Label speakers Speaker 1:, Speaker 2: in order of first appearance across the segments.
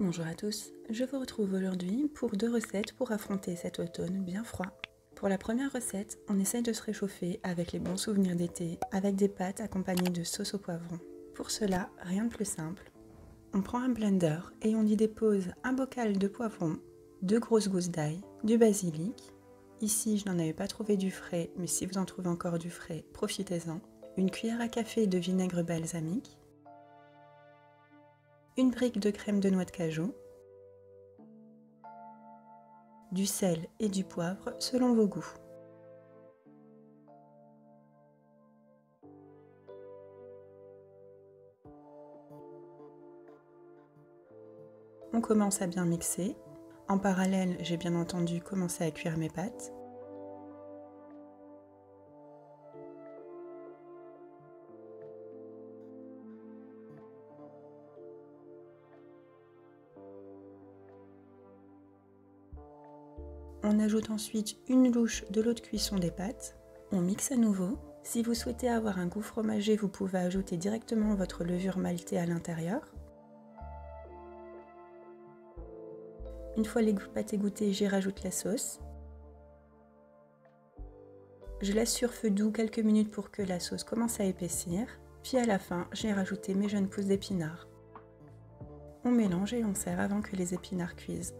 Speaker 1: Bonjour à tous, je vous retrouve aujourd'hui pour 2 recettes pour affronter cet automne bien froid. Pour la première recette, on essaye de se réchauffer avec les bons souvenirs d'été, avec des pâtes accompagnées de sauce au poivron. Pour cela, rien de plus simple. On prend un blender et on y dépose un bocal de poivron, 2 grosses gousses d'ail, du basilic. Ici, je n'en avais pas trouvé du frais, mais si vous en trouvez encore du frais, profitez-en. Une cuillère à café de vinaigre balsamique, une brique de crème de noix de cajou, du sel et du poivre selon vos goûts. On commence à bien mixer. En parallèle, j'ai bien entendu commencé à cuire mes pâtes. On ajoute ensuite une louche de l'eau de cuisson des pâtes. On mixe à nouveau. Si vous souhaitez avoir un goût fromager, vous pouvez ajouter directement votre levure maltée à l'intérieur. Une fois les pâtes égouttées, j'y rajoute la sauce. Je laisse sur feu doux quelques minutes pour que la sauce commence à épaissir. Puis à la fin, j'ai rajouté mes jeunes pousses d'épinards. On mélange et on sert avant que les épinards cuisent.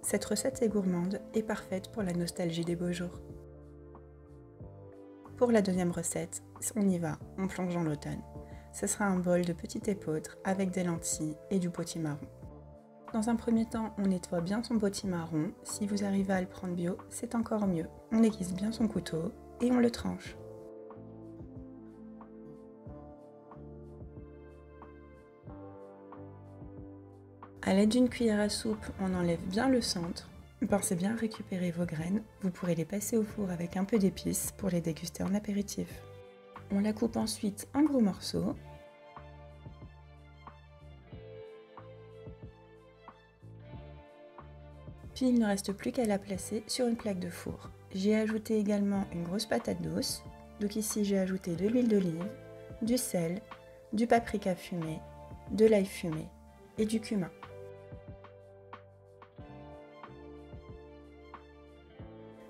Speaker 1: Cette recette est gourmande et parfaite pour la nostalgie des beaux jours. Pour la deuxième recette, on y va, on plonge dans l'automne. Ce sera un bol de petit épeautre avec des lentilles et du potimarron. Dans un premier temps, on nettoie bien son potimarron. Si vous arrivez à le prendre bio, c'est encore mieux. On aiguise bien son couteau et on le tranche. A l'aide d'une cuillère à soupe, on enlève bien le centre. Pensez bien à récupérer vos graines. Vous pourrez les passer au four avec un peu d'épices pour les déguster en apéritif. On la coupe ensuite en gros morceaux. Puis il ne reste plus qu'à la placer sur une plaque de four. J'y ai ajouté également une grosse patate douce. Donc ici j'ai ajouté de l'huile d'olive, du sel, du paprika fumé, de l'ail fumé et du cumin.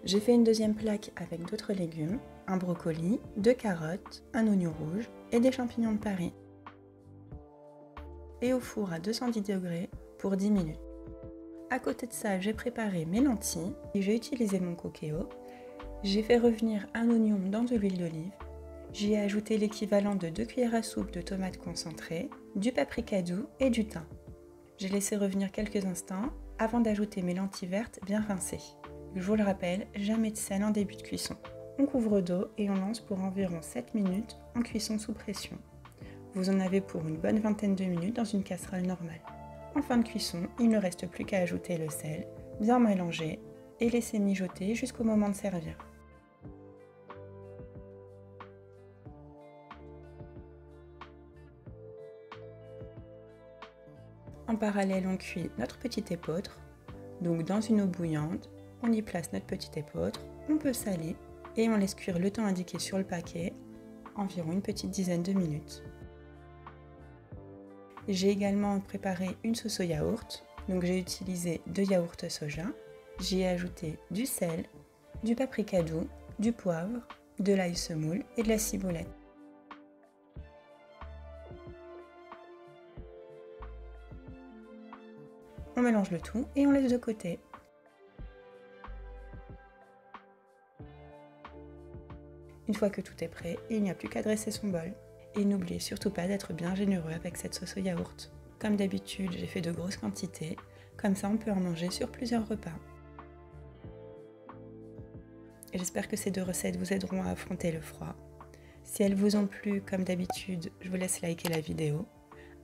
Speaker 1: J'ai fait une deuxième plaque avec d'autres légumes, un brocoli, 2 carottes, un oignon rouge et des champignons de Paris. Et au four à 210 degrés pour 10 minutes. À côté de ça, j'ai préparé mes lentilles et j'ai utilisé mon Cookéo. J'ai fait revenir un oignon dans de l'huile d'olive. J'y ai ajouté l'équivalent de 2 cuillères à soupe de tomates concentrées, du paprika doux et du thym. J'ai laissé revenir quelques instants avant d'ajouter mes lentilles vertes bien rincées. Je vous le rappelle, jamais de sel en début de cuisson. On couvre d'eau et on lance pour environ 7 minutes en cuisson sous pression. Vous en avez pour une bonne vingtaine de minutes dans une casserole normale. En fin de cuisson, il ne reste plus qu'à ajouter le sel, bien mélanger et laisser mijoter jusqu'au moment de servir. En parallèle, on cuit notre petit épeautre. Donc dans une eau bouillante, on y place notre petit épeautre, on peut saler et on laisse cuire le temps indiqué sur le paquet, environ une petite dizaine de minutes. J'ai également préparé une sauce au yaourt, donc j'ai utilisé 2 yaourts soja. J'y ai ajouté du sel, du paprika doux, du poivre, de l'ail semoule et de la ciboulette. On mélange le tout et on laisse de côté. Une fois que tout est prêt, il n'y a plus qu'à dresser son bol. Et n'oubliez surtout pas d'être bien généreux avec cette sauce au yaourt. Comme d'habitude, j'ai fait de grosses quantités, comme ça on peut en manger sur plusieurs repas. Et j'espère que ces 2 recettes vous aideront à affronter le froid. Si elles vous ont plu, comme d'habitude, je vous laisse liker la vidéo.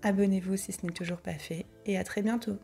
Speaker 1: Abonnez-vous si ce n'est toujours pas fait, et à très bientôt!